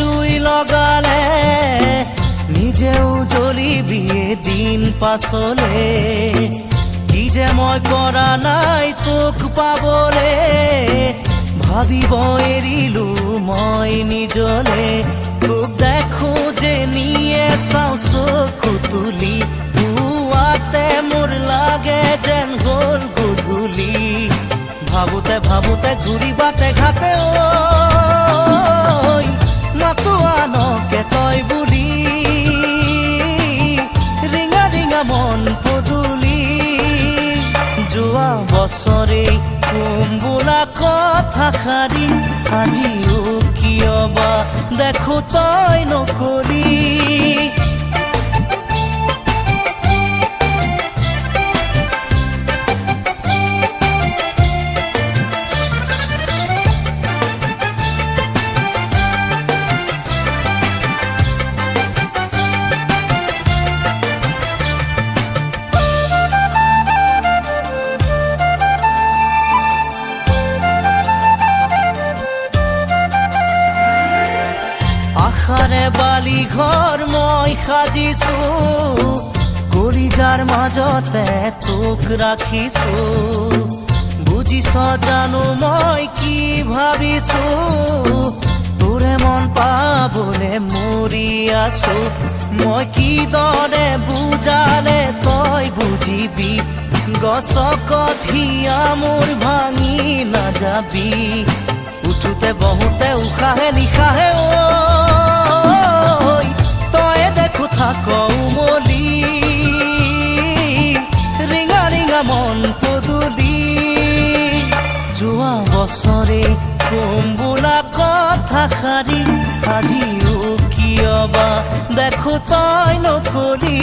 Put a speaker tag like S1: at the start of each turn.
S1: জুই লগালে নিজেও জ্বলিবি এদিন পাছলে কি যে মই কৰা নাই তোক পাবলে ভাবিব এৰিলো মই নিজলে তোক দেখো যে নিয়ে চাও চকু তুলি পুৱাতে মোৰ লাগে যেন হ'ল গধূলি ভাবোতে ভাবোতে ঘূৰি বাটে ঘাটে মাতো আনকে তই বুলি ৰিঙা ৰিঙা মন পদূলি যোৱা বছৰে কম বোলা কথা শাৰী আজিও কিয় বা দেখো তই নকলি আশাৰে বালি ঘৰ মই সাজিছো কলিজাৰ মাজতে তোক ৰাখিছো বুজিছ জানো মই কি ভাবিছো তোৰে মন পাবলে মৰি আছো মই কি দৰে বুজালে তই বুজিবি গছকত হিয়া মোৰ ভাঙি নাযাবি উঠোতে বহুতে উশাহে নিশাহে তই দেখো থাক উমলি ৰিঙা ৰিঙা মন পদূলি যোৱা বছৰে কম বোলা কথা শাৰী আজিও কিয় বা দেখো তই নকলি